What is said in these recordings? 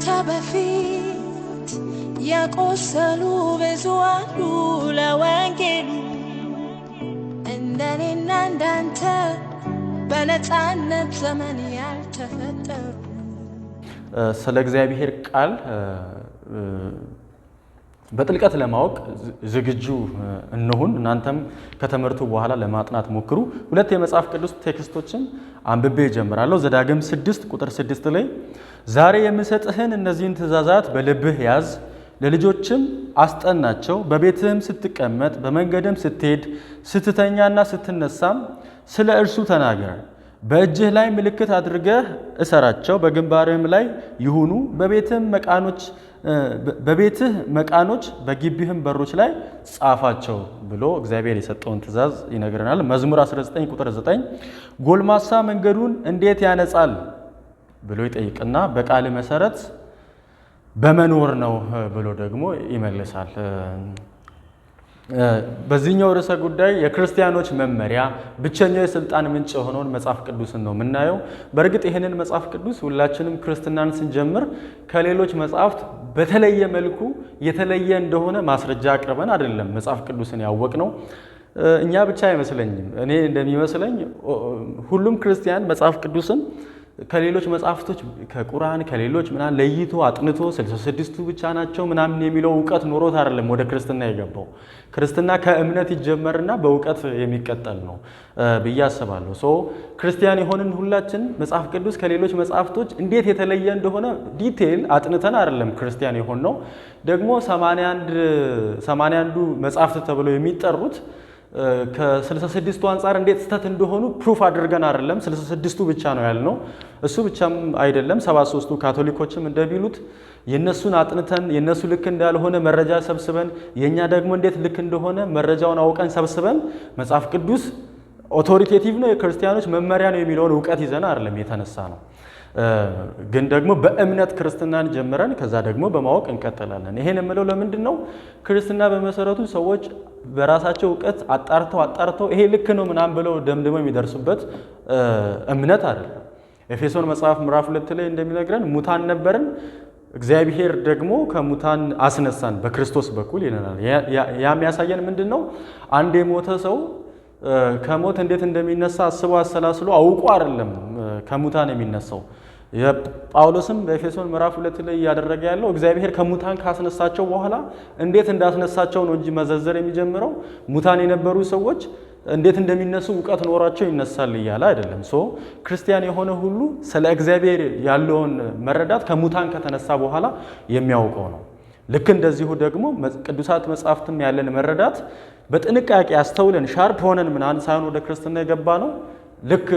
ካንተ በፊት የቆሰሉ ብዙ አሉ ለወንጌሉ እንደኔና እንዳንተ በነፃነት ዘመን ያልተፈጠሩ። ስለ እግዚአብሔር ቃል በጥልቀት ለማወቅ ዝግጁ እንሁን። እናንተም ከተመርቱ በኋላ ለማጥናት ሞክሩ። ሁለት የመጽሐፍ ቅዱስ ቴክስቶችን አንብቤ እጀምራለሁ። ዘዳግም 6 ቁጥር 6 ላይ ዛሬ የምሰጥህን እነዚህን ትእዛዛት በልብህ ያዝ፣ ለልጆችም አስጠናቸው፣ በቤትህም ስትቀመጥ፣ በመንገድም ስትሄድ፣ ስትተኛና ስትነሳም ስለ እርሱ ተናገር። በእጅህ ላይ ምልክት አድርገህ እሰራቸው፣ በግንባርህም ላይ ይሁኑ፣ በቤትህ መቃኖች በግቢህም በሮች ላይ ጻፋቸው ብሎ እግዚአብሔር የሰጠውን ትእዛዝ ይነግረናል። መዝሙር 19 ቁጥር 9 ጎልማሳ መንገዱን እንዴት ያነጻል ብሎ ይጠይቅና በቃል መሰረት በመኖር ነው ብሎ ደግሞ ይመልሳል። በዚህኛው ርዕሰ ጉዳይ የክርስቲያኖች መመሪያ ብቸኛው የስልጣን ምንጭ የሆነውን መጽሐፍ ቅዱስን ነው የምናየው። በእርግጥ ይህንን መጽሐፍ ቅዱስ ሁላችንም ክርስትናን ስንጀምር ከሌሎች መጽሐፍት በተለየ መልኩ የተለየ እንደሆነ ማስረጃ አቅርበን አይደለም መጽሐፍ ቅዱስን ያወቅነው። እኛ ብቻ አይመስለኝም። እኔ እንደሚመስለኝ ሁሉም ክርስቲያን መጽሐፍ ቅዱስን ከሌሎች መጽሐፍቶች ከቁርአን ከሌሎች ምናምን ለይቶ አጥንቶ 66ቱ ብቻ ናቸው ምናምን የሚለው እውቀት ኖሮት አይደለም ወደ ክርስትና የገባው። ክርስትና ከእምነት ይጀመርና በእውቀት የሚቀጠል ነው ብዬ አስባለሁ። ክርስቲያን የሆንን ሁላችን መጽሐፍ ቅዱስ ከሌሎች መጽሐፍቶች እንዴት የተለየ እንደሆነ ዲቴይል አጥንተን አይደለም ክርስቲያን የሆን ነው። ደግሞ 81ዱ መጽሐፍት ተብለው የሚጠሩት ከ66ቱ አንጻር እንዴት ስተት እንደሆኑ ፕሩፍ አድርገን አይደለም 66ቱ ብቻ ነው ያልነው። እሱ ብቻም አይደለም 73ቱ ካቶሊኮችም እንደሚሉት የነሱን አጥንተን የነሱ ልክ እንዳልሆነ መረጃ ሰብስበን የኛ ደግሞ እንዴት ልክ እንደሆነ መረጃውን አውቀን ሰብስበን መጽሐፍ ቅዱስ ኦቶሪቴቲቭ ነው የክርስቲያኖች መመሪያ ነው የሚለውን እውቀት ይዘን አይደለም የተነሳ ነው። ግን ደግሞ በእምነት ክርስትናን ጀምረን ከዛ ደግሞ በማወቅ እንቀጥላለን። ይሄን የምለው ለምንድን ነው? ክርስትና በመሰረቱ ሰዎች በራሳቸው እውቀት አጣርተው ይሄ ልክ ነው ምናምን ብለው ደምድመው የሚደርሱበት እምነት አይደለም። ኤፌሶን መጽሐፍ ምዕራፍ 2 ላይ እንደሚነግረን ሙታን ነበርን፣ እግዚአብሔር ደግሞ ከሙታን አስነሳን በክርስቶስ በኩል ይለናል። ያ የሚያሳየን ምንድን ነው? አንድ የሞተ ሰው ከሞት እንዴት እንደሚነሳ አስቦ አሰላስሎ አውቆ አይደለም ከሙታን የሚነሳው። የጳውሎስም በኤፌሶን ምዕራፍ 2 ላይ እያደረገ ያለው እግዚአብሔር ከሙታን ካስነሳቸው በኋላ እንዴት እንዳስነሳቸው ነው እንጂ መዘርዘር የሚጀምረው ሙታን የነበሩ ሰዎች እንዴት እንደሚነሱ እውቀት ኖሯቸው ይነሳል እያለ አይደለም። ክርስቲያን የሆነ ሁሉ ስለ እግዚአብሔር ያለውን መረዳት ከሙታን ከተነሳ በኋላ የሚያውቀው ነው። ልክ እንደዚሁ ደግሞ ቅዱሳት መጽሐፍትም ያለን መረዳት በጥንቃቄ አስተውለን ሻርፕ ሆነን ምናምን ሳይሆን ወደ ክርስትና የገባ ነው። ልክ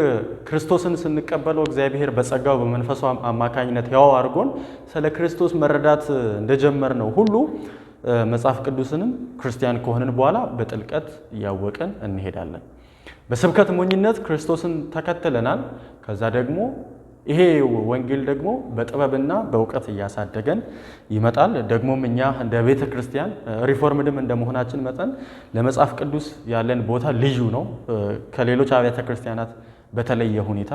ክርስቶስን ስንቀበለው እግዚአብሔር በጸጋው በመንፈሱ አማካኝነት ያው አድርጎን ስለ ክርስቶስ መረዳት እንደጀመር ነው ሁሉ መጽሐፍ ቅዱስንም ክርስቲያን ከሆንን በኋላ በጥልቀት እያወቅን እንሄዳለን። በስብከት ሞኝነት ክርስቶስን ተከትለናል። ከዛ ደግሞ ይሄ ወንጌል ደግሞ በጥበብና በእውቀት እያሳደገን ይመጣል። ደግሞም እኛ እንደ ቤተ ክርስቲያን ሪፎርምድም እንደመሆናችን መጠን ለመጽሐፍ ቅዱስ ያለን ቦታ ልዩ ነው፣ ከሌሎች አብያተ ክርስቲያናት በተለየ ሁኔታ።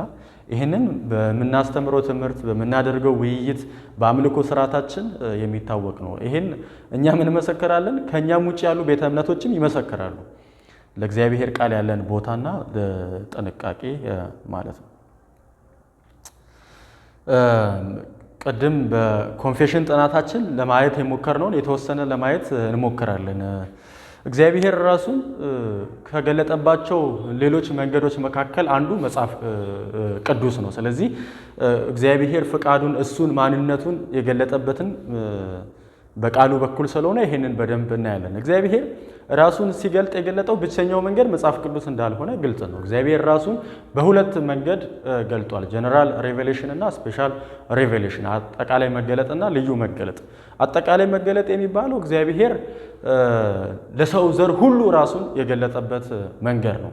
ይህንን በምናስተምረው ትምህርት፣ በምናደርገው ውይይት፣ በአምልኮ ስርዓታችን የሚታወቅ ነው። ይህን እኛም እንመሰክራለን፣ ከእኛም ውጭ ያሉ ቤተ እምነቶችም ይመሰክራሉ። ለእግዚአብሔር ቃል ያለን ቦታና ጥንቃቄ ማለት ነው። ቅድም በኮንፌሽን ጥናታችን ለማየት የሞከርነውን የተወሰነ ለማየት እንሞክራለን። እግዚአብሔር ራሱን ከገለጠባቸው ሌሎች መንገዶች መካከል አንዱ መጽሐፍ ቅዱስ ነው። ስለዚህ እግዚአብሔር ፍቃዱን እሱን ማንነቱን የገለጠበትን በቃሉ በኩል ስለሆነ ይሄንን በደንብ እናያለን። እግዚአብሔር ራሱን ሲገልጥ የገለጠው ብቸኛው መንገድ መጽሐፍ ቅዱስ እንዳልሆነ ግልጽ ነው። እግዚአብሔር ራሱን በሁለት መንገድ ገልጧል። ጀነራል ሬቬሌሽን እና ስፔሻል ሬቬሌሽን፣ አጠቃላይ መገለጥና ልዩ መገለጥ። አጠቃላይ መገለጥ የሚባለው እግዚአብሔር ለሰው ዘር ሁሉ ራሱን የገለጠበት መንገድ ነው።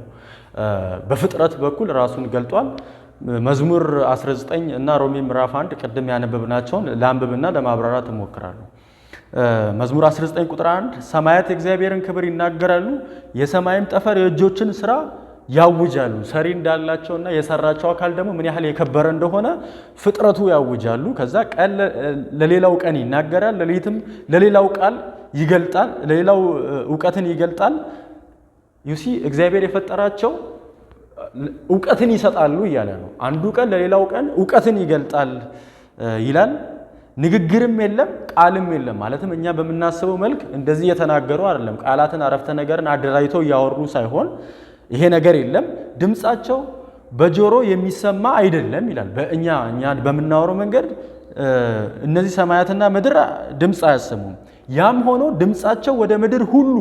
በፍጥረት በኩል ራሱን ገልጧል። መዝሙር 19 እና ሮሜ ምዕራፍ 1 ቅድም ያነበብናቸውን ለአንብብና ለማብራራት እሞክራለሁ። መዝሙር 19 ቁጥር 1 ሰማያት የእግዚአብሔርን ክብር ይናገራሉ፣ የሰማይም ጠፈር የእጆችን ስራ ያውጃሉ። ሰሪ እንዳላቸውና የሰራቸው አካል ደግሞ ምን ያህል የከበረ እንደሆነ ፍጥረቱ ያውጃሉ። ከዛ ቀን ለሌላው ቀን ይናገራል፣ ሌሊትም ለሌላው ቃል ይገልጣል፣ ለሌላው ዕውቀትን ይገልጣል። ዩሲ እግዚአብሔር የፈጠራቸው ዕውቀትን ይሰጣሉ እያለ ነው። አንዱ ቀን ለሌላው ቀን ዕውቀትን ይገልጣል ይላል። ንግግርም የለም ቃልም የለም። ማለትም እኛ በምናስበው መልክ እንደዚህ የተናገሩ አይደለም። ቃላትን አረፍተ ነገርን አደራጅተው እያወሩ ሳይሆን ይሄ ነገር የለም። ድምጻቸው በጆሮ የሚሰማ አይደለም ይላል። እኛ በምናወራው መንገድ እነዚህ ሰማያትና ምድር ድምፅ አያሰሙም። ያም ሆኖ ድምጻቸው ወደ ምድር ሁሉ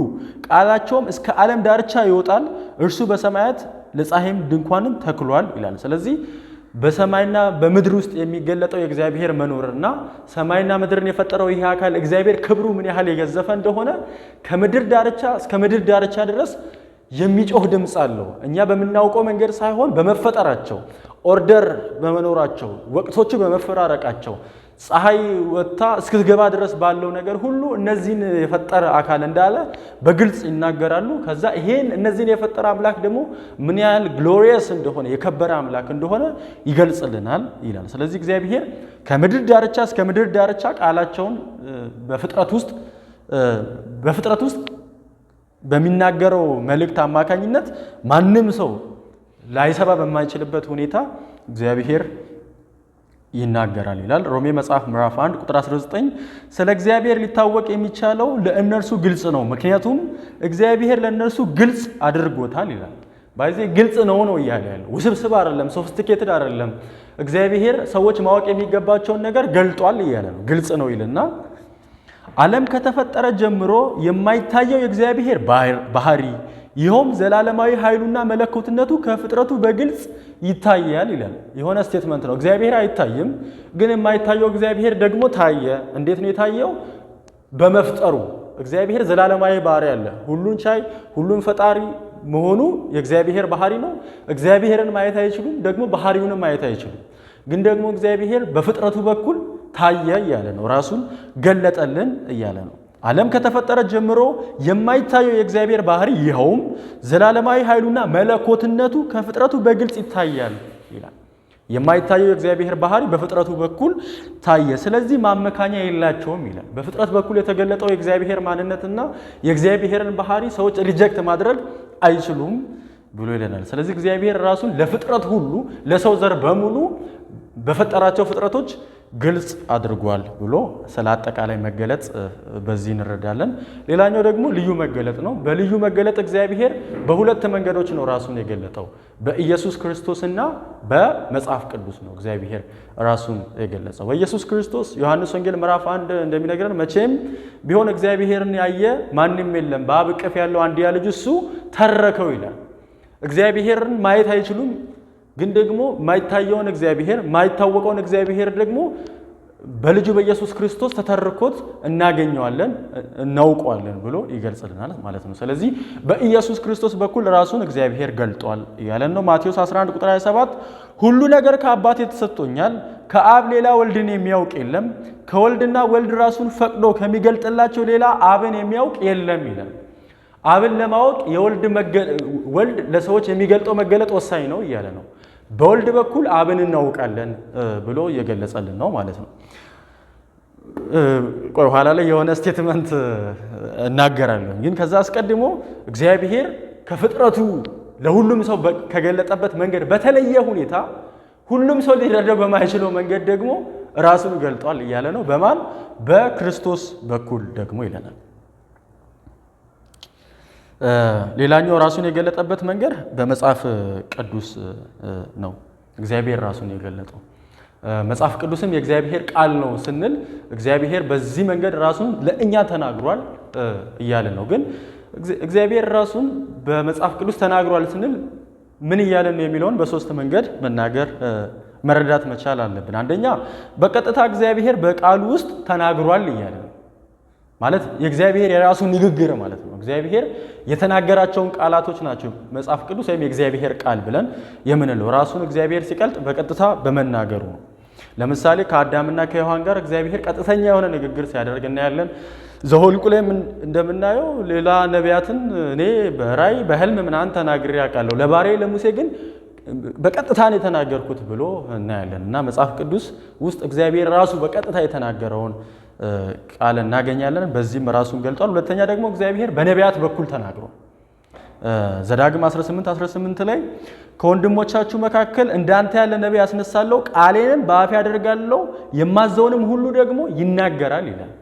ቃላቸውም እስከ ዓለም ዳርቻ ይወጣል። እርሱ በሰማያት ለፀሐይም ድንኳንን ተክሏል ይላል። ስለዚህ በሰማይና በምድር ውስጥ የሚገለጠው የእግዚአብሔር መኖርና ሰማይና ምድርን የፈጠረው ይህ አካል እግዚአብሔር ክብሩ ምን ያህል የገዘፈ እንደሆነ ከምድር ዳርቻ እስከ ምድር ዳርቻ ድረስ የሚጮህ ድምፅ አለው። እኛ በምናውቀው መንገድ ሳይሆን በመፈጠራቸው፣ ኦርደር በመኖራቸው፣ ወቅቶቹ በመፈራረቃቸው፣ ፀሐይ ወጥታ እስክትገባ ድረስ ባለው ነገር ሁሉ እነዚህን የፈጠረ አካል እንዳለ በግልጽ ይናገራሉ። ከዛ ይሄን እነዚህን የፈጠረ አምላክ ደግሞ ምን ያህል ግሎሪየስ እንደሆነ የከበረ አምላክ እንደሆነ ይገልጽልናል ይላል። ስለዚህ እግዚአብሔር ከምድር ዳርቻ እስከ ምድር ዳርቻ ቃላቸውን በፍጥረት ውስጥ በሚናገረው መልእክት አማካኝነት ማንም ሰው ላይሰባ በማይችልበት ሁኔታ እግዚአብሔር ይናገራል ይላል። ሮሜ መጽሐፍ ምዕራፍ 1 ቁጥር 19 ስለ እግዚአብሔር ሊታወቅ የሚቻለው ለእነርሱ ግልጽ ነው፣ ምክንያቱም እግዚአብሔር ለእነርሱ ግልጽ አድርጎታል ይላል። ባይዜ ግልጽ ነው እያለ ያለው ውስብስብ አይደለም፣ ሶፊስቲኬትድ አይደለም። እግዚአብሔር ሰዎች ማወቅ የሚገባቸውን ነገር ገልጧል እያለ ነው። ግልጽ ነው ይልና ዓለም ከተፈጠረ ጀምሮ የማይታየው የእግዚአብሔር ባህሪ ይኸውም ዘላለማዊ ኃይሉና መለኮትነቱ ከፍጥረቱ በግልጽ ይታያል ይላል። የሆነ ስቴትመንት ነው። እግዚአብሔር አይታይም፣ ግን የማይታየው እግዚአብሔር ደግሞ ታየ። እንዴት ነው የታየው? በመፍጠሩ። እግዚአብሔር ዘላለማዊ ባህሪ አለ። ሁሉን ቻይ፣ ሁሉን ፈጣሪ መሆኑ የእግዚአብሔር ባህሪ ነው። እግዚአብሔርን ማየት አይችሉም፣ ደግሞ ባህሪውንም ማየት አይችሉም። ግን ደግሞ እግዚአብሔር በፍጥረቱ በኩል ታየ እያለ ነው። ራሱን ገለጠልን እያለ ነው። ዓለም ከተፈጠረ ጀምሮ የማይታየው የእግዚአብሔር ባህሪ ይኸውም ዘላለማዊ ኃይሉና መለኮትነቱ ከፍጥረቱ በግልጽ ይታያል ይላል። የማይታየው የእግዚአብሔር ባህሪ በፍጥረቱ በኩል ታየ፣ ስለዚህ ማመካኛ የላቸውም ይላል። በፍጥረት በኩል የተገለጠው የእግዚአብሔር ማንነትና የእግዚአብሔርን ባህሪ ሰዎች ሪጀክት ማድረግ አይችሉም ብሎ ይለናል። ስለዚህ እግዚአብሔር ራሱን ለፍጥረት ሁሉ ለሰው ዘር በሙሉ በፈጠራቸው ፍጥረቶች ግልጽ አድርጓል ብሎ ስለ አጠቃላይ መገለጥ በዚህ እንረዳለን። ሌላኛው ደግሞ ልዩ መገለጥ ነው። በልዩ መገለጥ እግዚአብሔር በሁለት መንገዶች ነው ራሱን የገለጠው። በኢየሱስ ክርስቶስና በመጽሐፍ ቅዱስ ነው እግዚአብሔር ራሱን የገለጸው። በኢየሱስ ክርስቶስ ዮሐንስ ወንጌል ምዕራፍ 1 እንደሚነግረን መቼም ቢሆን እግዚአብሔርን ያየ ማንም የለም፣ በአብ እቅፍ ያለው አንድያ ልጅ እሱ ተረከው ይላል። እግዚአብሔርን ማየት አይችሉም፣ ግን ደግሞ ማይታየውን እግዚአብሔር ማይታወቀውን እግዚአብሔር ደግሞ በልጁ በኢየሱስ ክርስቶስ ተተርኮት እናገኘዋለን እናውቀዋለን ብሎ ይገልጽልናል ማለት ነው። ስለዚህ በኢየሱስ ክርስቶስ በኩል ራሱን እግዚአብሔር ገልጧል እያለን ነው። ማቴዎስ 11 ቁጥር 27 ሁሉ ነገር ከአባቴ ተሰጥቶኛል፣ ከአብ ሌላ ወልድን የሚያውቅ የለም፣ ከወልድና ወልድ ራሱን ፈቅዶ ከሚገልጥላቸው ሌላ አብን የሚያውቅ የለም ይላል። አብን ለማወቅ ወልድ ለሰዎች የሚገልጠው መገለጥ ወሳኝ ነው እያለ ነው። በወልድ በኩል አብን እናውቃለን ብሎ እየገለጸልን ነው ማለት ነው። ቆይ ኋላ ላይ የሆነ ስቴትመንት እናገራለን፣ ግን ከዛ አስቀድሞ እግዚአብሔር ከፍጥረቱ ለሁሉም ሰው ከገለጠበት መንገድ በተለየ ሁኔታ ሁሉም ሰው ሊረዳው በማይችለው መንገድ ደግሞ ራሱን ገልጧል እያለ ነው። በማን? በክርስቶስ በኩል ደግሞ ይለናል። ሌላኛው ራሱን የገለጠበት መንገድ በመጽሐፍ ቅዱስ ነው። እግዚአብሔር ራሱን የገለጠው መጽሐፍ ቅዱስም የእግዚአብሔር ቃል ነው ስንል እግዚአብሔር በዚህ መንገድ ራሱን ለእኛ ተናግሯል እያለ ነው። ግን እግዚአብሔር ራሱን በመጽሐፍ ቅዱስ ተናግሯል ስንል ምን እያለ ነው የሚለውን በሶስት መንገድ መረዳት መቻል አለብን። አንደኛ በቀጥታ እግዚአብሔር በቃሉ ውስጥ ተናግሯል እያለ ነው ማለት የእግዚአብሔር የራሱ ንግግር ማለት ነው። እግዚአብሔር የተናገራቸውን ቃላቶች ናቸው መጽሐፍ ቅዱስ ወይም የእግዚአብሔር ቃል ብለን የምንለው። ራሱን እግዚአብሔር ሲቀልጥ በቀጥታ በመናገሩ ነው። ለምሳሌ ከአዳምና ከሔዋን ጋር እግዚአብሔር ቀጥተኛ የሆነ ንግግር ሲያደርግ እናያለን። ዘኍልቍ ላይ እንደምናየው ሌላ ነቢያትን እኔ በራእይ በህልም ምናምን ተናግሬ አውቃለሁ፣ ለባሪያዬ ለሙሴ ግን በቀጥታ ነው የተናገርኩት ብሎ እናያለን። እና መጽሐፍ ቅዱስ ውስጥ እግዚአብሔር ራሱ በቀጥታ የተናገረውን ቃል እናገኛለን። በዚህም ራሱን ገልጧል። ሁለተኛ ደግሞ እግዚአብሔር በነቢያት በኩል ተናግሯል። ዘዳግም 18:18 ላይ ከወንድሞቻችሁ መካከል እንዳንተ ያለ ነቢይ አስነሳለሁ፣ ቃሌንም በአፌ አደርጋለሁ፣ የማዘውንም ሁሉ ደግሞ ይናገራል ይላል።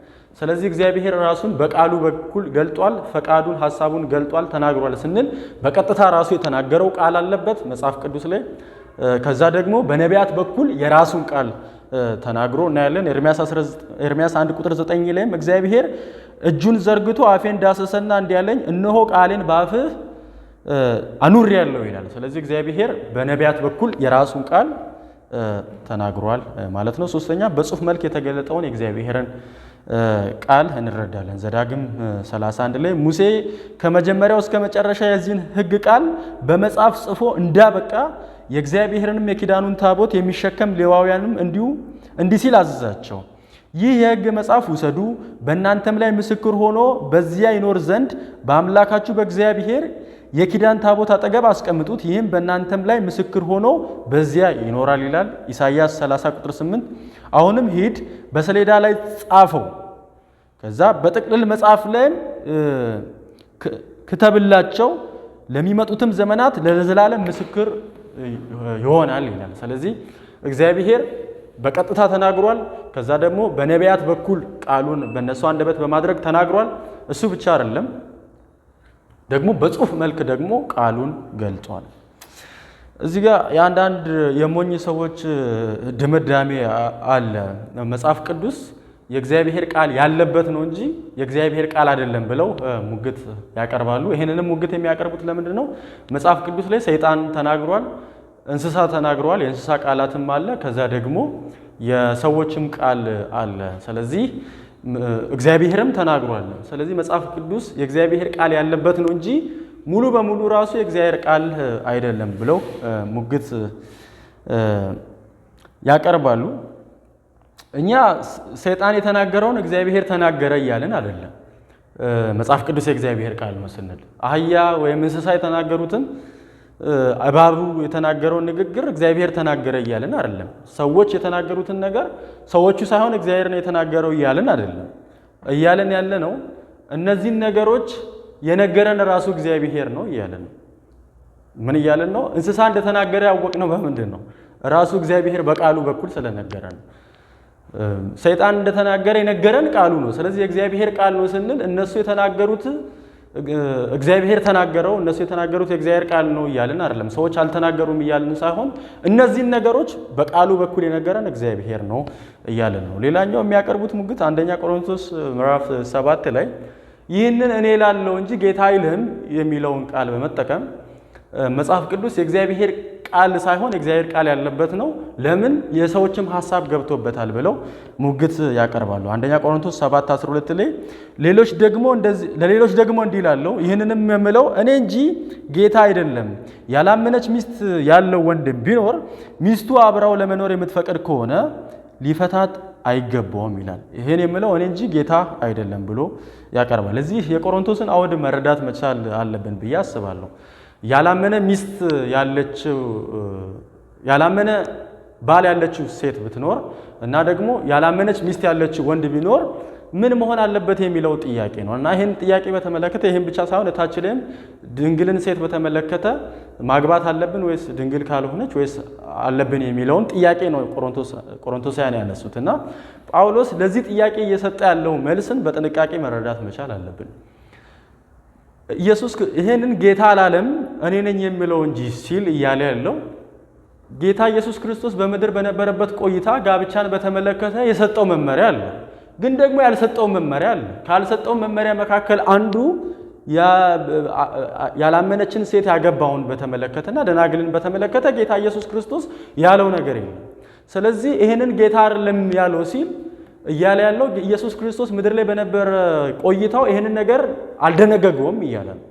ስለዚህ እግዚአብሔር ራሱን በቃሉ በኩል ገልጧል፣ ፈቃዱን ሐሳቡን ገልጧል፣ ተናግሯል ስንል በቀጥታ ራሱ የተናገረው ቃል አለበት መጽሐፍ ቅዱስ ላይ። ከዛ ደግሞ በነቢያት በኩል የራሱን ቃል ተናግሮ እናያለን። ኤርምያስ 1:9 ላይም እግዚአብሔር እጁን ዘርግቶ አፌን ዳሰሰና እንዲህ አለኝ፣ እነሆ ቃሌን በአፍህ አኑሬአለሁ ይላል። ስለዚህ እግዚአብሔር በነቢያት በኩል የራሱን ቃል ተናግሯል ማለት ነው። ሶስተኛ በጽሑፍ መልክ የተገለጠውን የእግዚአብሔርን ቃል እንረዳለን። ዘዳግም 31 ላይ ሙሴ ከመጀመሪያው እስከ መጨረሻ የዚህን ሕግ ቃል በመጽሐፍ ጽፎ እንዳበቃ የእግዚአብሔርንም የኪዳኑን ታቦት የሚሸከም ሌዋውያንም እንዲህ ሲል አዘዛቸው፣ ይህ የሕግ መጽሐፍ ውሰዱ፣ በእናንተም ላይ ምስክር ሆኖ በዚያ ይኖር ዘንድ በአምላካችሁ በእግዚአብሔር የኪዳን ታቦት አጠገብ አስቀምጡት፣ ይህም በእናንተም ላይ ምስክር ሆኖ በዚያ ይኖራል ይላል። ኢሳይያስ 30:8 አሁንም ሂድ በሰሌዳ ላይ ጻፈው፣ ከዛ በጥቅልል መጽሐፍ ላይም ክተብላቸው፣ ለሚመጡትም ዘመናት ለዘላለም ምስክር ይሆናል ይላል። ስለዚህ እግዚአብሔር በቀጥታ ተናግሯል። ከዛ ደግሞ በነቢያት በኩል ቃሉን በእነሱ አንደበት በማድረግ ተናግሯል። እሱ ብቻ አይደለም፣ ደግሞ በጽሑፍ መልክ ደግሞ ቃሉን ገልጧል። እዚህ ጋር የአንዳንድ የሞኝ ሰዎች ድምዳሜ አለ። መጽሐፍ ቅዱስ የእግዚአብሔር ቃል ያለበት ነው እንጂ የእግዚአብሔር ቃል አይደለም ብለው ሙግት ያቀርባሉ። ይሄንንም ሙግት የሚያቀርቡት ለምንድን ነው? መጽሐፍ ቅዱስ ላይ ሰይጣን ተናግሯል፣ እንስሳ ተናግሯል፣ የእንስሳ ቃላትም አለ፣ ከዛ ደግሞ የሰዎችም ቃል አለ። ስለዚህ እግዚአብሔርም ተናግሯል። ስለዚህ መጽሐፍ ቅዱስ የእግዚአብሔር ቃል ያለበት ነው እንጂ ሙሉ በሙሉ ራሱ የእግዚአብሔር ቃል አይደለም ብለው ሙግት ያቀርባሉ። እኛ ሰይጣን የተናገረውን እግዚአብሔር ተናገረ እያልን አይደለም። መጽሐፍ ቅዱስ የእግዚአብሔር ቃል ነው ስንል አህያ ወይም እንስሳ የተናገሩትን እባቡ የተናገረውን ንግግር እግዚአብሔር ተናገረ እያልን አይደለም። ሰዎች የተናገሩትን ነገር ሰዎቹ ሳይሆን እግዚአብሔር ነው የተናገረው እያልን አይደለም። እያልን ያለ ነው እነዚህን ነገሮች የነገረን ራሱ እግዚአብሔር ነው እያልን ነው። ምን እያልን ነው? እንስሳ እንደተናገረ ያወቅነው በምንድን ነው? ራሱ እግዚአብሔር በቃሉ በኩል ስለነገረ ነው። ሰይጣን እንደተናገረ የነገረን ቃሉ ነው። ስለዚህ የእግዚአብሔር ቃል ነው ስንል እነሱ የተናገሩት እግዚአብሔር ተናገረው፣ እነሱ የተናገሩት የእግዚአብሔር ቃል ነው እያልን አይደለም። ሰዎች አልተናገሩም እያልን ሳይሆን እነዚህን ነገሮች በቃሉ በኩል የነገረን እግዚአብሔር ነው እያልን ነው። ሌላኛው የሚያቀርቡት ሙግት 1 ቆሮንቶስ ምዕራፍ 7 ላይ ይህንን እኔ ላለው እንጂ ጌታ አይልህም የሚለውን ቃል በመጠቀም መጽሐፍ ቅዱስ የእግዚአብሔር ቃል ሳይሆን የእግዚአብሔር ቃል ያለበት ነው፣ ለምን የሰዎችም ሐሳብ ገብቶበታል ብለው ሙግት ያቀርባሉ። 1 ቆሮንቶስ 7:12 ላይ ለሌሎች ደግሞ እንዲህ እላለሁ፣ ይህንንም የምለው እኔ እንጂ ጌታ አይደለም፣ ያላመነች ሚስት ያለው ወንድም ቢኖር ሚስቱ አብራው ለመኖር የምትፈቅድ ከሆነ ሊፈታት አይገባውም ይላል። ይሄን የምለው እኔ እንጂ ጌታ አይደለም ብሎ ያቀርባል። እዚህ የቆሮንቶስን አውድ መረዳት መቻል አለብን ብዬ አስባለሁ። ያላመነ ሚስት ያለችው ያላመነ ባል ያለችው ሴት ብትኖር እና ደግሞ ያላመነች ሚስት ያለችው ወንድ ቢኖር ምን መሆን አለበት የሚለው ጥያቄ ነው። እና ይህን ጥያቄ በተመለከተ ይህን ብቻ ሳይሆን እታች ላይም ድንግልን ሴት በተመለከተ ማግባት አለብን ወይስ ድንግል ካልሆነች ወይስ አለብን የሚለውን ጥያቄ ነው ቆሮንቶሳውያን ያነሱት። እና ጳውሎስ ለዚህ ጥያቄ እየሰጠ ያለው መልስን በጥንቃቄ መረዳት መቻል አለብን። ኢየሱስ ይሄንን ጌታ አላለም እኔ ነኝ የሚለው እንጂ ሲል እያለ ያለው ጌታ ኢየሱስ ክርስቶስ በምድር በነበረበት ቆይታ ጋብቻን በተመለከተ የሰጠው መመሪያ አለ፣ ግን ደግሞ ያልሰጠው መመሪያ አለ። ካልሰጠው መመሪያ መካከል አንዱ ያላመነችን ሴት ያገባውን በተመለከተና ደናግልን በተመለከተ ጌታ ኢየሱስ ክርስቶስ ያለው ነገር የለም። ስለዚህ ይሄንን ጌታ አይደለም ያለው ሲል እያለ ያለው ኢየሱስ ክርስቶስ ምድር ላይ በነበረ ቆይታው ይሄንን ነገር አልደነገገውም እያለ ነው።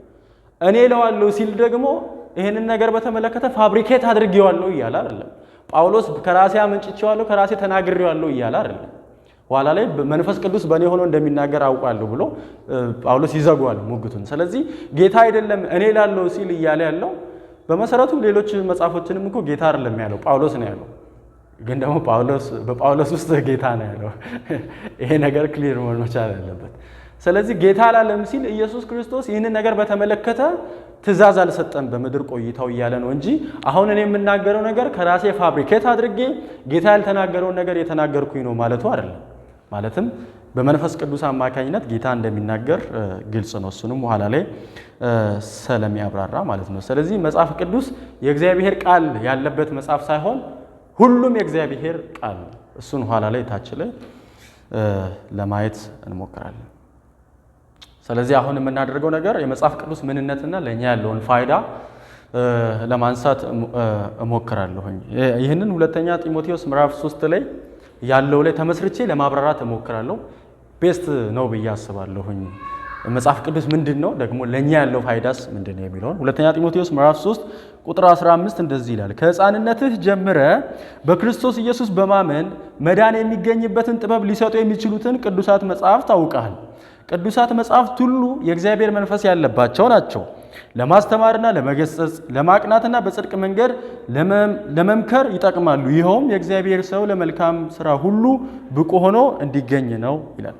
እኔ እለዋለሁ ሲል ደግሞ ይሄንን ነገር በተመለከተ ፋብሪኬት አድርጌዋለሁ እያለ አይደለም። ጳውሎስ ከራሴ አመንጭቼዋለሁ ከራሴ ተናግሬዋለሁ እያለ አይደለም። ኋላ ላይ መንፈስ ቅዱስ በእኔ ሆኖ እንደሚናገር አውቃለሁ ብሎ ጳውሎስ ይዘጓል ሙግቱን። ስለዚህ ጌታ አይደለም እኔ ላለው ሲል እያለ ያለው በመሰረቱ ሌሎች መጽሐፎችንም እኮ ጌታ አይደለም ያለው ጳውሎስ ነው ያለው። ግን ደግሞ በጳውሎስ ውስጥ ጌታ ነው ያለው። ይሄ ነገር ክሊር መሆን መቻል አለበት። ስለዚህ ጌታ አላለም ሲል ኢየሱስ ክርስቶስ ይህንን ነገር በተመለከተ ትእዛዝ አልሰጠም በምድር ቆይታው እያለ ነው እንጂ አሁን እኔ የምናገረው ነገር ከራሴ ፋብሪኬት አድርጌ ጌታ ያልተናገረውን ነገር የተናገርኩኝ ነው ማለቱ አይደለም። ማለትም በመንፈስ ቅዱስ አማካኝነት ጌታ እንደሚናገር ግልጽ ነው። እሱንም ኋላ ላይ ስለሚያብራራ ማለት ነው። ስለዚህ መጽሐፍ ቅዱስ የእግዚአብሔር ቃል ያለበት መጽሐፍ ሳይሆን ሁሉም የእግዚአብሔር ቃል ነው። እሱን ኋላ ላይ ታች ላይ ለማየት እንሞክራለን። ስለዚህ አሁን የምናደርገው ነገር የመጽሐፍ ቅዱስ ምንነትና ለኛ ያለውን ፋይዳ ለማንሳት እሞክራለሁኝ። ይህንን ሁለተኛ ጢሞቴዎስ ምዕራፍ 3 ላይ ያለው ላይ ተመስርቼ ለማብራራት እሞክራለሁ። ቤስት ነው ብዬ አስባለሁኝ። መጽሐፍ ቅዱስ ምንድነው ደግሞ ለኛ ያለው ፋይዳስ ምንድነው የሚለውን ሁለተኛ ጢሞቴዎስ ምዕራፍ 3 ቁጥር 15 እንደዚህ ይላል። ከሕፃንነትህ ጀምረ በክርስቶስ ኢየሱስ በማመን መዳን የሚገኝበትን ጥበብ ሊሰጡ የሚችሉትን ቅዱሳት መጻሕፍት ታውቃለህ። ቅዱሳት መጻሕፍት ሁሉ የእግዚአብሔር መንፈስ ያለባቸው ናቸው፣ ለማስተማርና ለመገሰጽ ለማቅናትና በጽድቅ መንገድ ለመምከር ይጠቅማሉ። ይኸውም የእግዚአብሔር ሰው ለመልካም ስራ ሁሉ ብቁ ሆኖ እንዲገኝ ነው ይላል።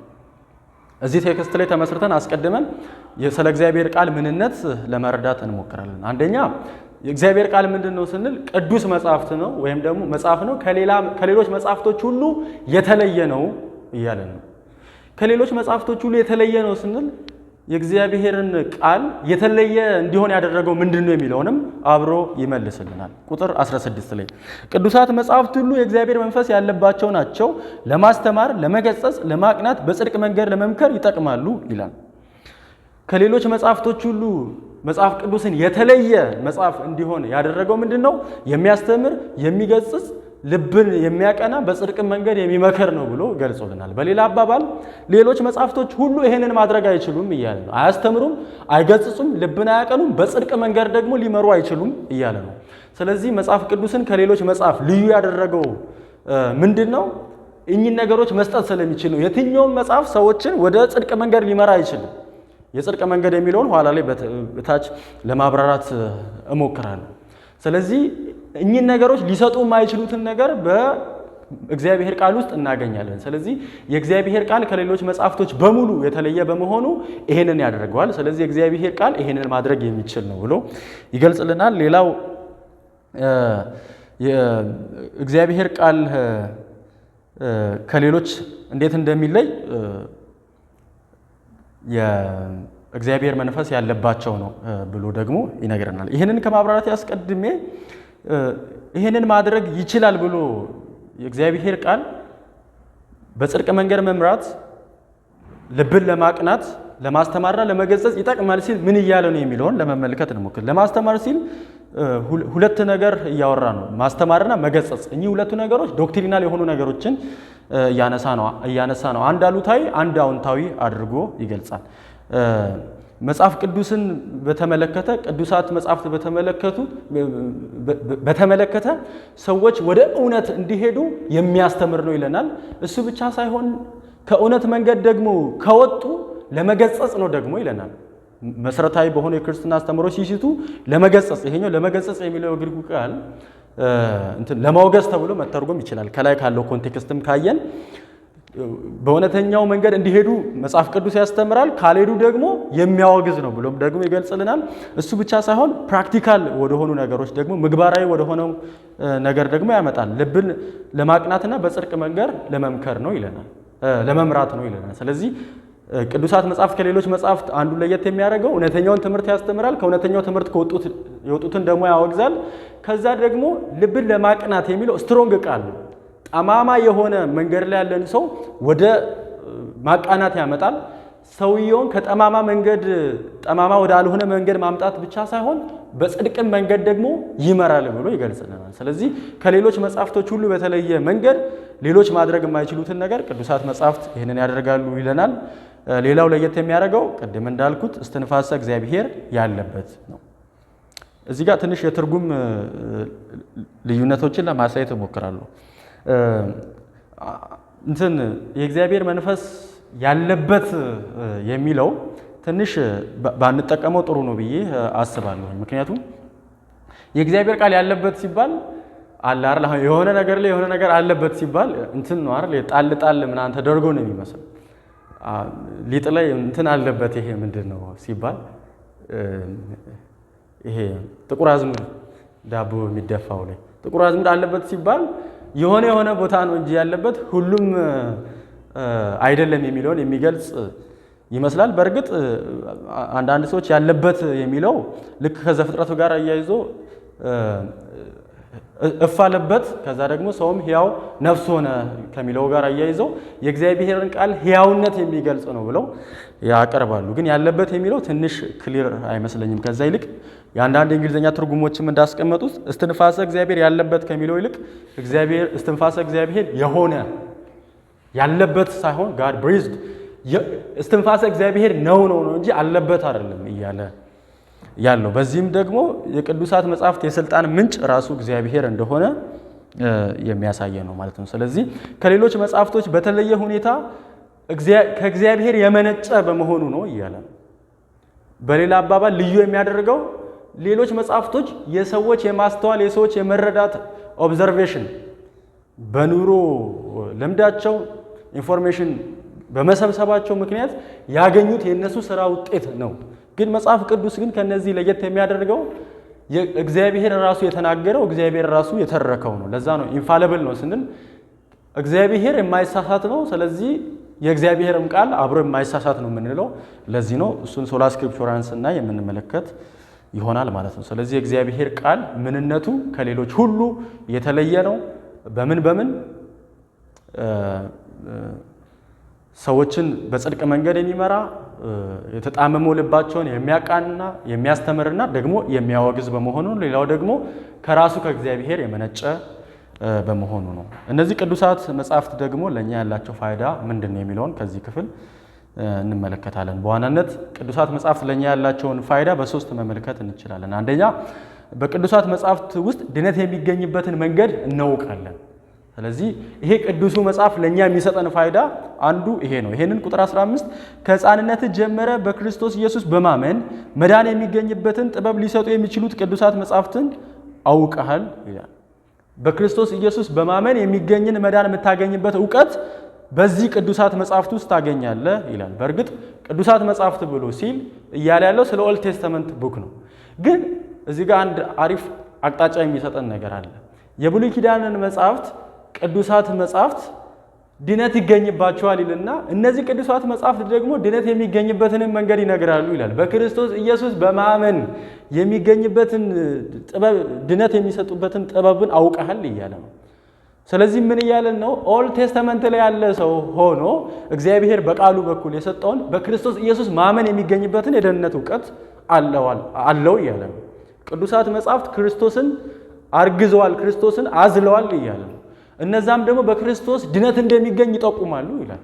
እዚህ ቴክስት ላይ ተመስርተን አስቀድመን ስለ እግዚአብሔር ቃል ምንነት ለመረዳት እንሞክራለን። አንደኛ የእግዚአብሔር ቃል ምንድን ነው ስንል ቅዱስ መጽሐፍት ነው ወይም ደግሞ መጽሐፍ ነው ከሌሎች መጽሐፍቶች ሁሉ የተለየ ነው እያለን ነው። ከሌሎች መጽሐፍቶች ሁሉ የተለየ ነው ስንል የእግዚአብሔርን ቃል የተለየ እንዲሆን ያደረገው ምንድን ነው የሚለውንም አብሮ ይመልስልናል። ቁጥር 16 ላይ ቅዱሳት መጽሐፍት ሁሉ የእግዚአብሔር መንፈስ ያለባቸው ናቸው፣ ለማስተማር፣ ለመገሰጽ፣ ለማቅናት፣ በጽድቅ መንገድ ለመምከር ይጠቅማሉ ይላል። ከሌሎች መጽሐፍቶች ሁሉ መጽሐፍ ቅዱስን የተለየ መጽሐፍ እንዲሆን ያደረገው ምንድን ነው? የሚያስተምር፣ የሚገስጽ፣ ልብን የሚያቀና በጽድቅ መንገድ የሚመከር ነው ብሎ ገልጾልናል። በሌላ አባባል ሌሎች መጽሐፍቶች ሁሉ ይሄንን ማድረግ አይችሉም እያለ ነው። አያስተምሩም፣ አይገስጹም፣ ልብን አያቀኑም፣ በጽድቅ መንገድ ደግሞ ሊመሩ አይችሉም እያለ ነው። ስለዚህ መጽሐፍ ቅዱስን ከሌሎች መጽሐፍ ልዩ ያደረገው ምንድን ነው? እኚህን ነገሮች መስጠት ስለሚችል ነው። የትኛውም መጽሐፍ ሰዎችን ወደ ጽድቅ መንገድ ሊመራ አይችልም። የጽድቅ መንገድ የሚለውን ኋላ ላይ በታች ለማብራራት እሞክራለሁ። ስለዚህ እኚህን ነገሮች ሊሰጡ የማይችሉትን ነገር በእግዚአብሔር ቃል ውስጥ እናገኛለን። ስለዚህ የእግዚአብሔር ቃል ከሌሎች መጽሐፍቶች በሙሉ የተለየ በመሆኑ ይሄንን ያደርገዋል። ስለዚህ የእግዚአብሔር ቃል ይሄንን ማድረግ የሚችል ነው ብሎ ይገልጽልናል። ሌላው የእግዚአብሔር ቃል ከሌሎች እንዴት እንደሚለይ የእግዚአብሔር መንፈስ ያለባቸው ነው ብሎ ደግሞ ይነግረናል። ይህንን ከማብራራት ያስቀድሜ ይህንን ማድረግ ይችላል ብሎ የእግዚአብሔር ቃል በጽድቅ መንገድ መምራት፣ ልብን ለማቅናት፣ ለማስተማርና ለመገሰጽ ይጠቅማል ሲል ምን እያለ ነው የሚለውን ለመመልከት እንሞክር። ለማስተማር ሲል ሁለት ነገር እያወራ ነው፣ ማስተማርና መገሰጽ። እኚህ ሁለቱ ነገሮች ዶክትሪናል የሆኑ ነገሮችን እያነሳ ነው። አንድ አሉታዊ፣ አንድ አዎንታዊ አድርጎ ይገልጻል። መጽሐፍ ቅዱስን በተመለከተ ቅዱሳት መጽሐፍት በተመለከተ ሰዎች ወደ እውነት እንዲሄዱ የሚያስተምር ነው ይለናል። እሱ ብቻ ሳይሆን ከእውነት መንገድ ደግሞ ከወጡ ለመገሰጽ ነው ደግሞ ይለናል። መሰረታዊ በሆነ የክርስትና አስተምሮ ሲሲቱ ለመገሰጽ፣ ይሄኛው ለመገሰጽ የሚለው የግሪኩ ቃል ለማውገዝ ተብሎ መተርጎም ይችላል። ከላይ ካለው ኮንቴክስትም ካየን በእውነተኛው መንገድ እንዲሄዱ መጽሐፍ ቅዱስ ያስተምራል፣ ካልሄዱ ደግሞ የሚያወግዝ ነው ብሎም ደግሞ ይገልጽልናል። እሱ ብቻ ሳይሆን ፕራክቲካል ወደሆኑ ነገሮች ደግሞ ምግባራዊ ወደሆነው ነገር ደግሞ ያመጣል። ልብን ለማቅናትና በጽድቅ መንገድ ለመምከር ነው ይለናል፣ ለመምራት ነው ይለናል። ስለዚህ ቅዱሳት መጽሐፍት ከሌሎች መጽሐፍት አንዱ ለየት የሚያደርገው እውነተኛውን ትምህርት ያስተምራል፣ ከእውነተኛው ትምህርት የወጡትን ደግሞ ያወግዛል። ከዛ ደግሞ ልብን ለማቅናት የሚለው ስትሮንግ ቃል ነው። ጠማማ የሆነ መንገድ ላይ ያለን ሰው ወደ ማቃናት ያመጣል። ሰውየውን ከጠማማ መንገድ ጠማማ ወዳልሆነ መንገድ ማምጣት ብቻ ሳይሆን በጽድቅም መንገድ ደግሞ ይመራል ብሎ ይገልጽልናል። ስለዚህ ከሌሎች መጽሐፍቶች ሁሉ በተለየ መንገድ ሌሎች ማድረግ የማይችሉትን ነገር ቅዱሳት መጽሐፍት ይህንን ያደርጋሉ ይለናል። ሌላው ለየት የሚያደርገው ቅድም እንዳልኩት እስትንፋሰ እግዚአብሔር ያለበት ነው። እዚህ ጋር ትንሽ የትርጉም ልዩነቶችን ለማሳየት እሞክራለሁ። እንትን የእግዚአብሔር መንፈስ ያለበት የሚለው ትንሽ ባንጠቀመው ጥሩ ነው ብዬ አስባለሁ። ምክንያቱም የእግዚአብሔር ቃል ያለበት ሲባል አለ አይደል? የሆነ ነገር ላይ የሆነ ነገር አለበት ሲባል እንትን ነው አይደል? ጣል ምናምን ተደርጎ ነው የሚመስል። ሊጥ ላይ እንትን አለበት ይሄ ምንድን ነው ሲባል ይሄ ጥቁር አዝሙድ ዳቦ የሚደፋው ላይ ጥቁር አዝሙድ አለበት ሲባል የሆነ ቦታ ነው እንጂ ያለበት ሁሉም አይደለም የሚለውን የሚገልጽ ይመስላል። በእርግጥ አንዳንድ ሰዎች ያለበት የሚለው ልክ ከዘፍጥረቱ ጋር አያይዞ እፍ አለበት ከዛ ደግሞ ሰውም ሕያው ነፍስ ሆነ ከሚለው ጋር አያይዘው የእግዚአብሔርን ቃል ሕያውነት የሚገልጽ ነው ብለው ያቀርባሉ። ግን ያለበት የሚለው ትንሽ ክሊር አይመስለኝም። ከዛ ይልቅ የአንዳንድ የእንግሊዝኛ ትርጉሞችም እንዳስቀመጡት እስትንፋሰ እግዚአብሔር ያለበት ከሚለው ይልቅ እግዚአብሔር እስትንፋሰ እግዚአብሔር የሆነ ያለበት ሳይሆን ጋድ ብሪዝድ እስትንፋሰ እግዚአብሔር ነው እንጂ አለበት አይደለም እያለ ያለው። በዚህም ደግሞ የቅዱሳት መጻሕፍት የስልጣን ምንጭ ራሱ እግዚአብሔር እንደሆነ የሚያሳየ ነው ማለት ነው። ስለዚህ ከሌሎች መጻሕፍቶች በተለየ ሁኔታ ከእግዚአብሔር የመነጨ በመሆኑ ነው እያለ ነው። በሌላ አባባል ልዩ የሚያደርገው ሌሎች መጻሕፍቶች የሰዎች የማስተዋል የሰዎች የመረዳት ኦብዘርቬሽን በኑሮ ልምዳቸው ኢንፎርሜሽን በመሰብሰባቸው ምክንያት ያገኙት የነሱ ስራ ውጤት ነው። ግን መጽሐፍ ቅዱስ ግን ከነዚህ ለየት የሚያደርገው እግዚአብሔር ራሱ የተናገረው እግዚአብሔር ራሱ የተረከው ነው። ለዛ ነው ኢንፋሊብል ነው ስንል እግዚአብሔር የማይሳሳት ነው። ስለዚህ የእግዚአብሔርም ቃል አብሮ የማይሳሳት ነው የምንለው ለዚህ ነው። እሱን ሶላ ስክሪፕቹራንስ እና የምንመለከት ይሆናል ማለት ነው። ስለዚህ የእግዚአብሔር ቃል ምንነቱ ከሌሎች ሁሉ የተለየ ነው። በምን ሰዎችን በጽድቅ መንገድ የሚመራ የተጣመሙ ልባቸውን የሚያቃንና የሚያስተምርና ደግሞ የሚያወግዝ በመሆኑ ሌላው ደግሞ ከራሱ ከእግዚአብሔር የመነጨ በመሆኑ ነው። እነዚህ ቅዱሳት መጻሕፍት ደግሞ ለእኛ ያላቸው ፋይዳ ምንድን ነው የሚለውን ከዚህ ክፍል እንመለከታለን። በዋናነት ቅዱሳት መጻሕፍት ለእኛ ያላቸውን ፋይዳ በሶስት መመልከት እንችላለን። አንደኛ በቅዱሳት መጻሕፍት ውስጥ ድነት የሚገኝበትን መንገድ እናውቃለን። ስለዚህ ይሄ ቅዱሱ መጽሐፍ ለኛ የሚሰጠን ፋይዳ አንዱ ይሄ ነው። ይሄንን ቁጥር 15 ከሕፃንነት ጀመረ በክርስቶስ ኢየሱስ በማመን መዳን የሚገኝበትን ጥበብ ሊሰጡ የሚችሉት ቅዱሳት መጻሕፍትን አውቀሃል ይላል። በክርስቶስ ኢየሱስ በማመን የሚገኝን መዳን የምታገኝበት ዕውቀት በዚህ ቅዱሳት መጻሕፍት ውስጥ ታገኛለህ ይላል። በእርግጥ ቅዱሳት መጻሕፍት ብሎ ሲል እያለ ያለው ስለ ኦልድ ቴስተመንት ቡክ ነው። ግን እዚህ ጋር አንድ አሪፍ አቅጣጫ የሚሰጠን ነገር አለ። የብሉይ ኪዳንን መጻሕፍት ቅዱሳት መጻሕፍት ድነት ይገኝባቸዋል ይልና እነዚህ ቅዱሳት መጻሕፍት ደግሞ ድነት የሚገኝበትን መንገድ ይነግራሉ ይላል። በክርስቶስ ኢየሱስ በማመን የሚገኝበትን ጥበብ ድነት የሚሰጡበትን ጥበብን አውቀሃል እያለ ነው። ስለዚህ ምን እያለን ነው? ኦልድ ቴስተመንት ላይ ያለ ሰው ሆኖ እግዚአብሔር በቃሉ በኩል የሰጠውን በክርስቶስ ኢየሱስ ማመን የሚገኝበትን የደህንነት ዕውቀት አለው እያለ ነው። ቅዱሳት መጻሕፍት ክርስቶስን አርግዘዋል፣ ክርስቶስን አዝለዋል እያለ ነው። እነዛም ደግሞ በክርስቶስ ድነት እንደሚገኝ ይጠቁማሉ ይላል።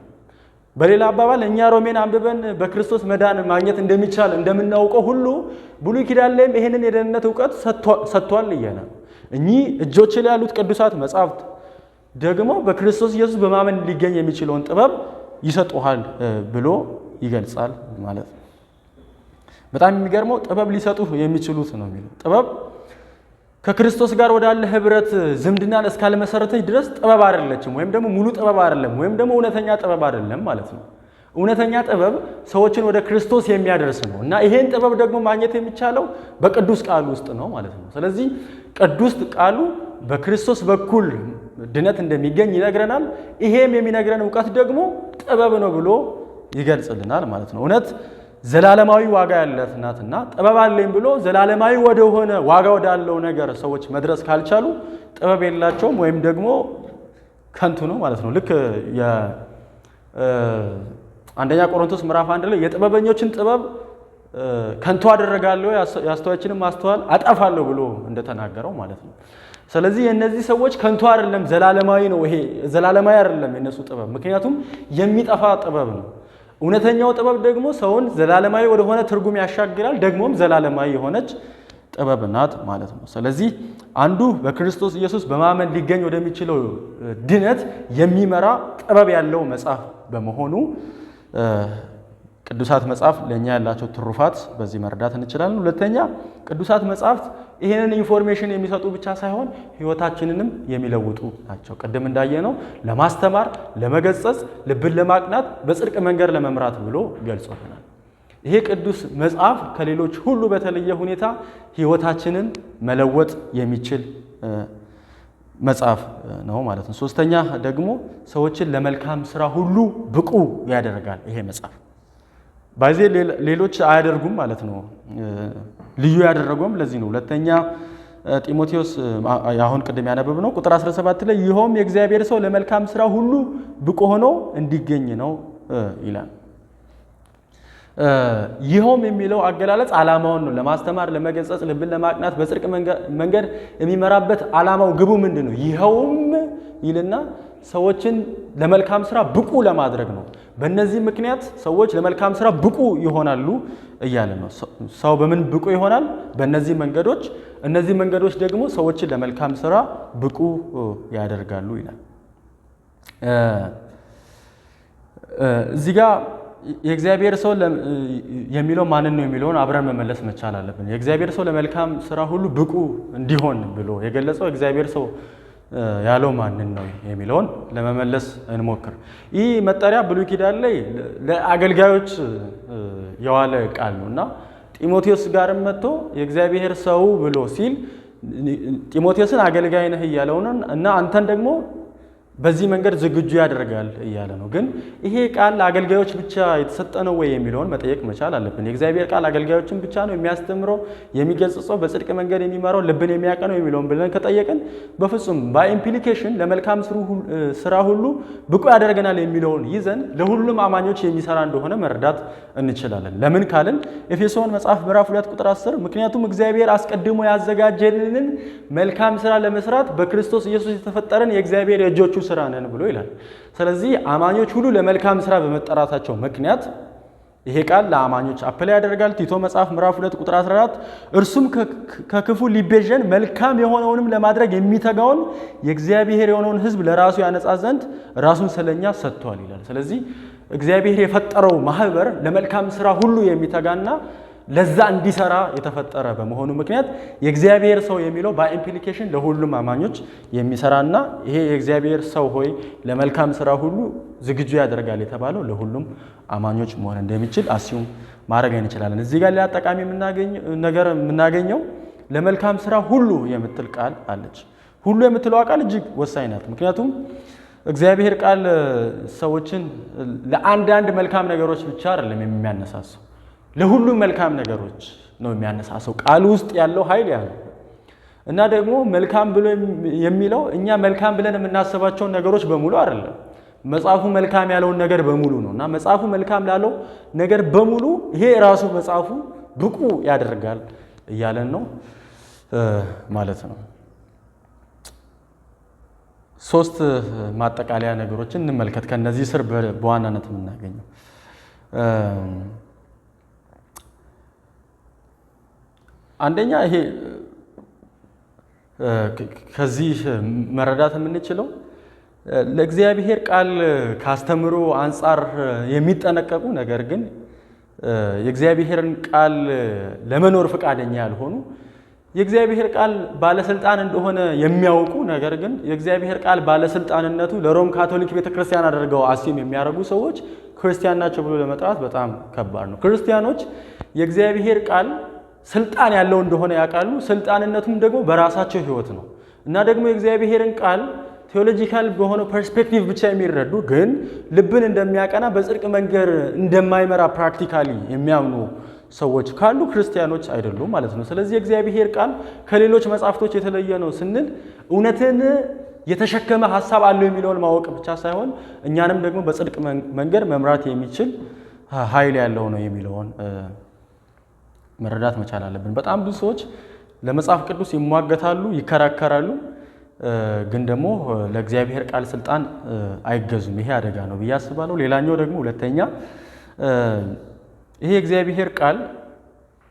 በሌላ አባባል እኛ ሮሜን አንብበን በክርስቶስ መዳን ማግኘት እንደሚቻል እንደምናውቀው ሁሉ ብሉይ ኪዳን ላይም ይሄንን የደህንነት ዕውቀት ሰጥቷል እያለ ነው። እኚህ እጆች ላይ ያሉት ቅዱሳት መጻሕፍት ደግሞ በክርስቶስ ኢየሱስ በማመን ሊገኝ የሚችለውን ጥበብ ይሰጡሃል ብሎ ይገልጻል ማለት ነው። በጣም የሚገርመው ጥበብ ሊሰጡ የሚችሉት ነው የሚለው። ጥበብ ከክርስቶስ ጋር ወዳለ ህብረት ዝምድናን እስካልመሰረተች ድረስ ጥበብ አይደለችም፣ ወይም ደግሞ ሙሉ ጥበብ አይደለም፣ ወይም ደግሞ እውነተኛ ጥበብ አይደለም ማለት ነው። እውነተኛ ጥበብ ሰዎችን ወደ ክርስቶስ የሚያደርስ ነው እና ይሄን ጥበብ ደግሞ ማግኘት የሚቻለው በቅዱስ ቃሉ ውስጥ ነው ማለት ነው። ስለዚህ ቅዱስ ቃሉ በክርስቶስ በኩል ድነት እንደሚገኝ ይነግረናል። ይሄም የሚነግረን ዕውቀት ደግሞ ጥበብ ነው ብሎ ይገልጽልናል ማለት ነው። እውነት ዘላለማዊ ዋጋ ያላት ናትና ጥበብ አለኝ ብሎ ዘላለማዊ ወደሆነ ዋጋ ወዳለው ነገር ሰዎች መድረስ ካልቻሉ ጥበብ የላቸውም ወይም ደግሞ ከንቱ ነው ማለት ነው። ልክ አንደኛ ቆሮንቶስ ምዕራፍ 1 ላይ የጥበበኞችን ጥበብ ከንቱ አደረጋለሁ የአስተዋዮችንም ማስተዋል አጠፋለሁ ብሎ እንደተናገረው ማለት ነው። ስለዚህ የእነዚህ ሰዎች ከንቱ አይደለም፣ ዘላለማዊ ነው። ይሄ ዘላለማዊ አይደለም የነሱ ጥበብ፣ ምክንያቱም የሚጠፋ ጥበብ ነው። እውነተኛው ጥበብ ደግሞ ሰውን ዘላለማዊ ወደሆነ ትርጉም ያሻግራል፣ ደግሞም ዘላለማዊ የሆነች ጥበብ ናት ማለት ነው። ስለዚህ አንዱ በክርስቶስ ኢየሱስ በማመን ሊገኝ ወደሚችለው ድነት የሚመራ ጥበብ ያለው መጽሐፍ በመሆኑ ቅዱሳት መጽሐፍ ለኛ ያላቸው ትሩፋት በዚህ መረዳት እንችላለን። ሁለተኛ ቅዱሳት መጽሐፍት ይሄንን ኢንፎርሜሽን የሚሰጡ ብቻ ሳይሆን ሕይወታችንንም የሚለውጡ ናቸው። ቅድም እንዳየነው ለማስተማር፣ ለመገሰጽ፣ ልብን ለማቅናት፣ በጽድቅ መንገድ ለመምራት ብሎ ገልጾልናል። ይሄ ቅዱስ መጽሐፍ ከሌሎች ሁሉ በተለየ ሁኔታ ሕይወታችንን መለወጥ የሚችል መጽሐፍ ነው ማለት ነው። ሶስተኛ ደግሞ ሰዎችን ለመልካም ስራ ሁሉ ብቁ ያደርጋል ይሄ መጽሐፍ። ባይዜ ሌሎች አያደርጉም ማለት ነው። ልዩ ያደረገውም ለዚህ ነው። ሁለተኛ ጢሞቴዎስ አሁን ቅድም ያነበብነው ቁጥር 17 ላይ ይኸውም የእግዚአብሔር ሰው ለመልካም ስራ ሁሉ ብቁ ሆኖ እንዲገኝ ነው ይላል። ይኸውም የሚለው አገላለጽ ዓላማውን ነው። ለማስተማር፣ ለመገሰጽ፣ ልብን ለማቅናት በጽድቅ መንገድ የሚመራበት ዓላማው ግቡ ምንድን ነው? ይኸውም ይልና ሰዎችን ለመልካም ስራ ብቁ ለማድረግ ነው። በእነዚህ ምክንያት ሰዎች ለመልካም ስራ ብቁ ይሆናሉ እያለ ነው። ሰው በምን ብቁ ይሆናል? በእነዚህ መንገዶች። እነዚህ መንገዶች ደግሞ ሰዎችን ለመልካም ስራ ብቁ ያደርጋሉ ይላል። እዚህ ጋር የእግዚአብሔር ሰው የሚለው ማንን ነው የሚለውን አብረን መመለስ መቻል አለብን። የእግዚአብሔር ሰው ለመልካም ስራ ሁሉ ብቁ እንዲሆን ብሎ የገለጸው እግዚአብሔር ሰው ያለው ማንን ነው የሚለውን ለመመለስ እንሞክር። ይህ መጠሪያ ብሉይ ኪዳን ላይ ለአገልጋዮች የዋለ ቃል ነው እና ጢሞቴዎስ ጋርም መጥቶ የእግዚአብሔር ሰው ብሎ ሲል ጢሞቴዎስን አገልጋይ ነህ እያለው ነው እና አንተን ደግሞ በዚህ መንገድ ዝግጁ ያደርጋል እያለ ነው። ግን ይሄ ቃል ለአገልጋዮች ብቻ የተሰጠ ነው ወይ የሚለውን መጠየቅ መቻል አለብን። የእግዚአብሔር ቃል አገልጋዮችን ብቻ ነው የሚያስተምረው፣ የሚገስጸው፣ በጽድቅ መንገድ የሚመራው፣ ልብን የሚያቀነው የሚለውን ብለን ከጠየቅን በፍጹም በኢምፕሊኬሽን ለመልካም ስራ ሁሉ ብቁ ያደርገናል የሚለውን ይዘን ለሁሉም አማኞች የሚሰራ እንደሆነ መረዳት እንችላለን። ለምን ካልን ኤፌሶን መጽሐፍ ምዕራፍ 2 ቁጥር 10 ምክንያቱም እግዚአብሔር አስቀድሞ ያዘጋጀልንን መልካም ስራ ለመስራት በክርስቶስ ኢየሱስ የተፈጠረን የእግዚአብሔር የእጆቹ ስራ ነን ብሎ ይላል። ስለዚህ አማኞች ሁሉ ለመልካም ስራ በመጠራታቸው ምክንያት ይሄ ቃል ለአማኞች አፕላይ ያደርጋል። ቲቶ መጽሐፍ ምዕራፍ 2 ቁጥር 14 እርሱም ከክፉ ሊቤዠን መልካም የሆነውንም ለማድረግ የሚተጋውን የእግዚአብሔር የሆነውን ሕዝብ ለራሱ ያነጻ ዘንድ ራሱን ስለኛ ሰጥቷል ይላል። ስለዚህ እግዚአብሔር የፈጠረው ማህበር ለመልካም ስራ ሁሉ የሚተጋና ለዛ እንዲሰራ የተፈጠረ በመሆኑ ምክንያት የእግዚአብሔር ሰው የሚለው በኢምፕሊኬሽን ለሁሉም አማኞች የሚሰራና ይሄ የእግዚአብሔር ሰው ሆይ ለመልካም ስራ ሁሉ ዝግጁ ያደርጋል የተባለው ለሁሉም አማኞች መሆን እንደሚችል አስዩም ማድረግ እንችላለን። እዚህ ጋር ሌላ ጠቃሚ የምናገኘው ለመልካም ስራ ሁሉ የምትል ቃል አለች። ሁሉ የምትለው ቃል እጅግ ወሳኝ ናት። ምክንያቱም እግዚአብሔር ቃል ሰዎችን ለአንዳንድ መልካም ነገሮች ብቻ አይደለም የሚያነሳሰው፣ ለሁሉም መልካም ነገሮች ነው የሚያነሳሰው። ቃሉ ውስጥ ያለው ኃይል ያ ነው እና ደግሞ መልካም ብሎ የሚለው እኛ መልካም ብለን የምናስባቸውን ነገሮች በሙሉ አይደለም። መጽሐፉ መልካም ያለውን ነገር በሙሉ ነው እና መጽሐፉ መልካም ላለው ነገር በሙሉ ይሄ ራሱ መጽሐፉ ብቁ ያደርጋል እያለን ነው ማለት ነው። ሶስት ማጠቃለያ ነገሮችን እንመልከት ከነዚህ ስር በዋናነት የምናገኘው አንደኛ ይሄ ከዚህ መረዳት የምንችለው ለእግዚአብሔር ቃል ካስተምሮ አንጻር የሚጠነቀቁ ነገር ግን የእግዚአብሔርን ቃል ለመኖር ፈቃደኛ ያልሆኑ የእግዚአብሔር ቃል ባለስልጣን እንደሆነ የሚያውቁ ነገር ግን የእግዚአብሔር ቃል ባለስልጣንነቱ ለሮም ካቶሊክ ቤተክርስቲያን አድርገው አስዩም የሚያደርጉ ሰዎች ክርስቲያን ናቸው ብሎ ለመጥራት በጣም ከባድ ነው። ክርስቲያኖች የእግዚአብሔር ቃል ስልጣን ያለው እንደሆነ ያውቃሉ። ስልጣንነቱም ደግሞ በራሳቸው ህይወት ነው እና ደግሞ የእግዚአብሔርን ቃል ቴዎሎጂካል በሆነ ፐርስፔክቲቭ ብቻ የሚረዱ ግን ልብን እንደሚያቀና በጽድቅ መንገድ እንደማይመራ ፕራክቲካሊ የሚያምኑ ሰዎች ካሉ ክርስቲያኖች አይደሉም ማለት ነው። ስለዚህ የእግዚአብሔር ቃል ከሌሎች መጻሕፍቶች የተለየ ነው ስንል እውነትን የተሸከመ ሐሳብ አለው የሚለውን ማወቅ ብቻ ሳይሆን እኛንም ደግሞ በጽድቅ መንገድ መምራት የሚችል ኃይል ያለው ነው የሚለውን መረዳት መቻል አለብን። በጣም ብዙ ሰዎች ለመጽሐፍ ቅዱስ ይሟገታሉ፣ ይከራከራሉ፣ ግን ደግሞ ለእግዚአብሔር ቃል ስልጣን አይገዙም። ይሄ አደጋ ነው ብዬ አስባለሁ። ሌላኛው ደግሞ ሁለተኛ ይሄ የእግዚአብሔር ቃል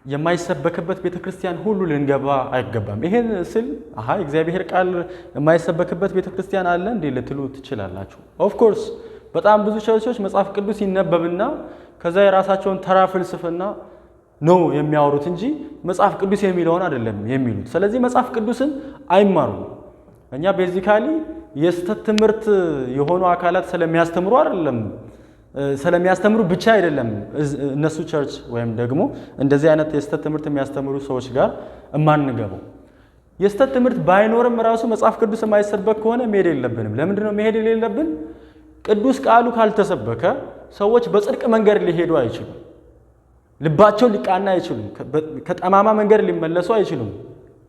የማይሰበክበት ቤተክርስቲያን ሁሉ ልንገባ አይገባም። ይሄን ስል እግዚአብሔር ቃል የማይሰበክበት ቤተክርስቲያን አለ እንዴ ልትሉ ትችላላችሁ። ኦፍ ኮርስ በጣም ብዙ ቸርቾች መጽሐፍ ቅዱስ ይነበብና ከዛ የራሳቸውን ተራ ፍልስፍና ነው የሚያወሩት እንጂ መጽሐፍ ቅዱስ የሚለውን አይደለም የሚሉት። ስለዚህ መጽሐፍ ቅዱስን አይማሩም። እኛ ቤዚካሊ የስተት ትምህርት የሆኑ አካላት ስለሚያስተምሩ አይደለም ስለሚያስተምሩ ብቻ አይደለም እነሱ ቸርች ወይም ደግሞ እንደዚህ አይነት የስተት ትምህርት የሚያስተምሩ ሰዎች ጋር እማንገባው። የስተት ትምህርት ባይኖርም ራሱ መጽሐፍ ቅዱስ የማይሰበክ ከሆነ መሄድ የለብንም። ለምንድነው መሄድ የሌለብን? ቅዱስ ቃሉ ካልተሰበከ ሰዎች በጽድቅ መንገድ ሊሄዱ አይችሉም። ልባቸው ሊቃና አይችሉም። ከጠማማ መንገድ ሊመለሱ አይችሉም።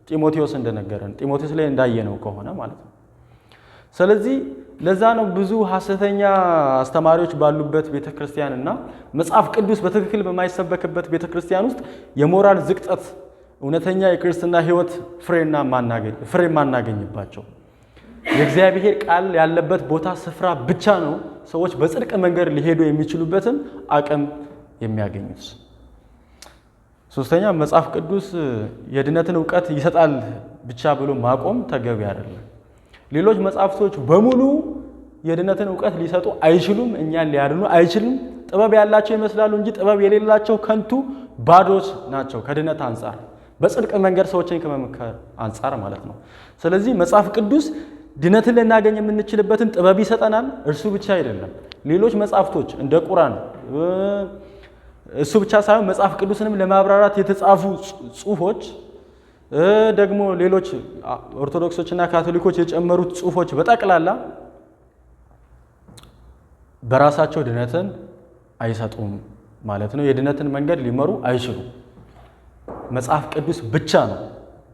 ጢሞቴዎስ እንደነገረን ጢሞቴዎስ ላይ እንዳየነው ከሆነ ማለት ነው። ስለዚህ ለዛ ነው ብዙ ሐሰተኛ አስተማሪዎች ባሉበት ቤተክርስቲያን እና መጽሐፍ ቅዱስ በትክክል በማይሰበክበት ቤተክርስቲያን ውስጥ የሞራል ዝቅጠት፣ እውነተኛ የክርስትና ሕይወት ፍሬ ማናገኝባቸው። የእግዚአብሔር ቃል ያለበት ቦታ ስፍራ ብቻ ነው ሰዎች በጽድቅ መንገድ ሊሄዱ የሚችሉበትን አቅም የሚያገኙት። ሶስተኛ መጽሐፍ ቅዱስ የድነትን ዕውቀት ይሰጣል ብቻ ብሎ ማቆም ተገቢ አይደለም። ሌሎች መጽሐፍቶች በሙሉ የድነትን ዕውቀት ሊሰጡ አይችሉም፣ እኛን ሊያድኑ አይችሉም። ጥበብ ያላቸው ይመስላሉ እንጂ ጥበብ የሌላቸው ከንቱ ባዶች ናቸው ከድነት አንጻር፣ በጽድቅ መንገድ ሰዎችን ከመምከር አንጻር ማለት ነው። ስለዚህ መጽሐፍ ቅዱስ ድነትን ልናገኝ የምንችልበትን ጥበብ ይሰጠናል። እርሱ ብቻ አይደለም፣ ሌሎች መጽሐፍቶች እንደ ቁርአን እሱ ብቻ ሳይሆን መጽሐፍ ቅዱስንም ለማብራራት የተጻፉ ጽሑፎች ደግሞ ሌሎች ኦርቶዶክሶችና ካቶሊኮች የጨመሩት ጽሑፎች በጠቅላላ በራሳቸው ድነትን አይሰጡም ማለት ነው። የድነትን መንገድ ሊመሩ አይችሉም። መጽሐፍ ቅዱስ ብቻ ነው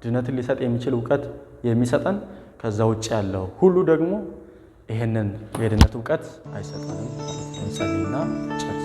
ድነትን ሊሰጥ የሚችል ዕውቀት የሚሰጠን። ከዛ ውጭ ያለው ሁሉ ደግሞ ይሄንን የድነት ዕውቀት አይሰጠንም። እንጸልይና ጨርሰናል።